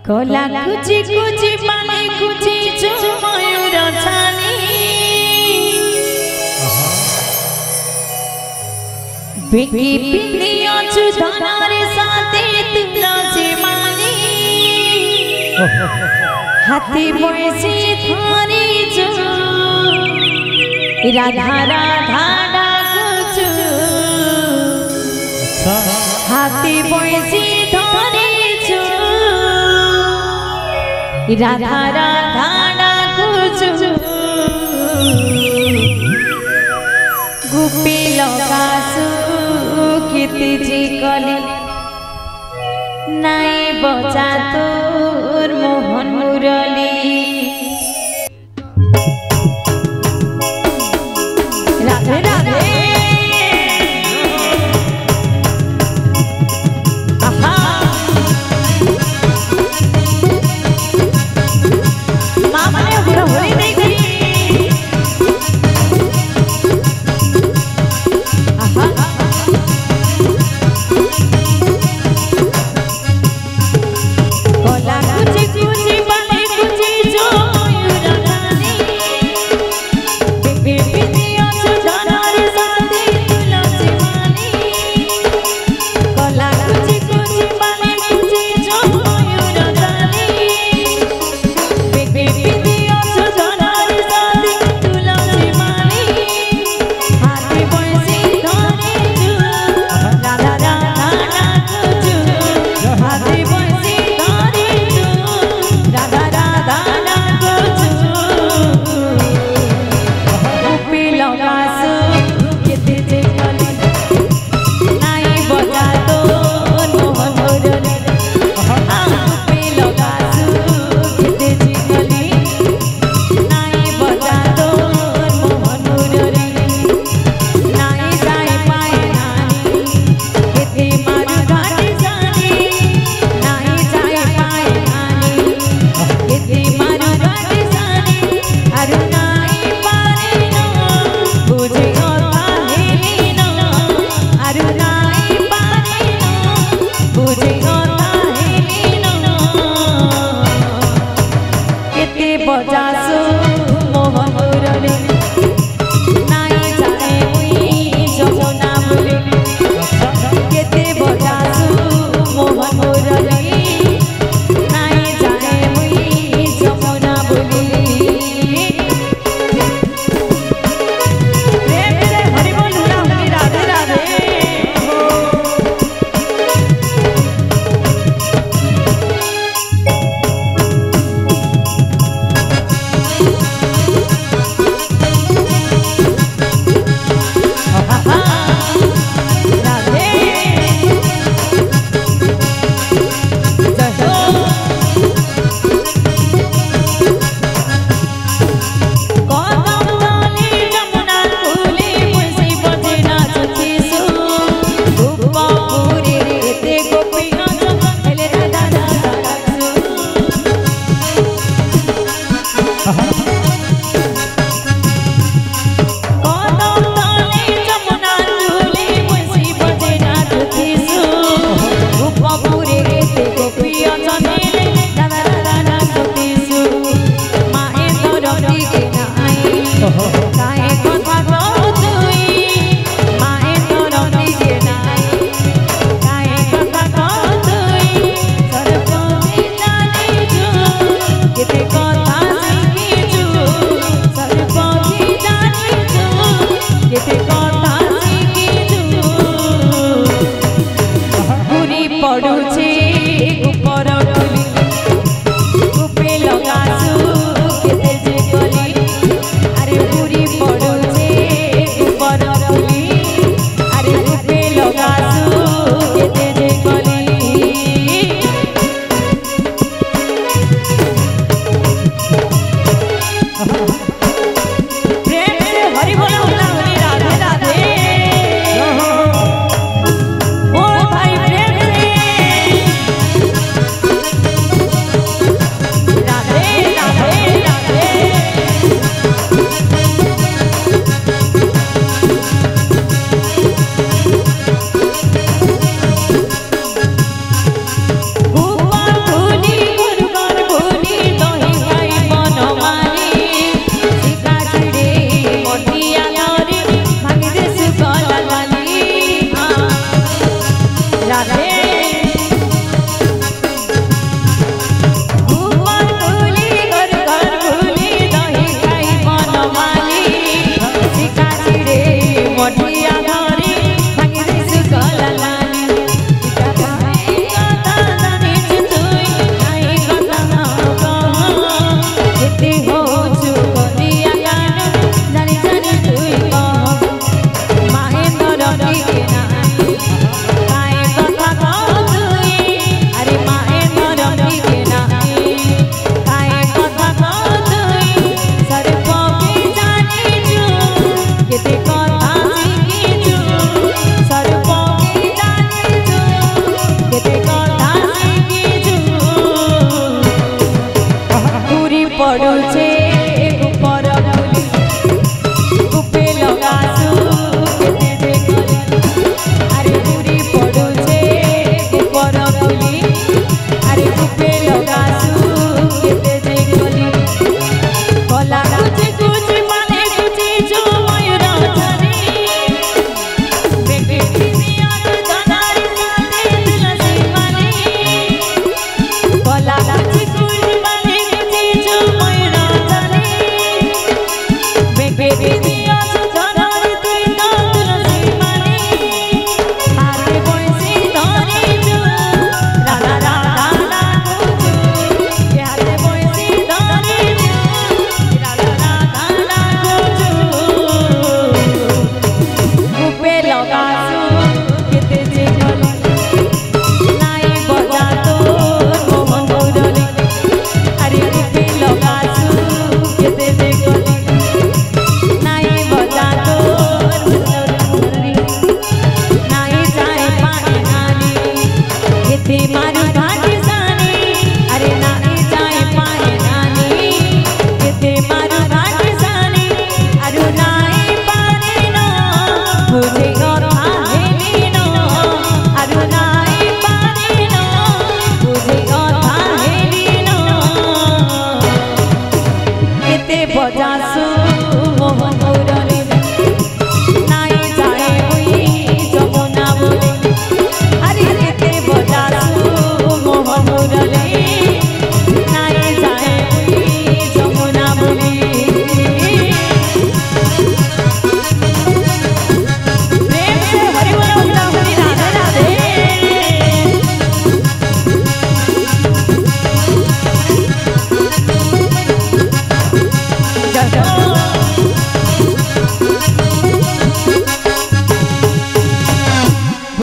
कला कुची कुची पानी कुची जो मयूर छानी बिकी पिंडिया चुदारे साथे तुलसी मानी हाथी बैसी थारी जो राधा राधा डाकुचु हाथी बैसी थारी जो राधा राधा डाकुचु गुपी लगासु किति जी कली नाई बजा तोर मोहन मुरली राधे राधे मामा ने पूरा होली देखी कोला कुची कुची पानी कुची जो पड़ुछे ऊपर फुली गुपे लगासु केते जे गली अरे पूरी पड़ुछे ऊपर फुली अरे गुपे लगासु केते जे गली गला कुछ कुछ माने कुछ जो मयूरा जाने बेबे दिया धनारी साथे तुलसी माने गला कुछ कुछ माने कुछ जो मयूरा जाने बेबे दिया धनारी तुलसी माने हाथे बंसी धरी जो राधा राधा लागुजु हाथे बंसी धरी जो राधा राधा लागुजु गुपे लगासु केते जे गली लाई बजा तो मोहन मुरली अरे गुपे लगासु केते जे गली लाई बजा तो मोहन मुरली नाई जाए पानी नानी केते मारू घाटी सानी अरे नाई जाए पानी नानी केते मारू घाटी सानी अरु नाई पानी ना मुझे कथा हेली ना अरु नाई पानी ना मुझे कथा हेली ना केते बजा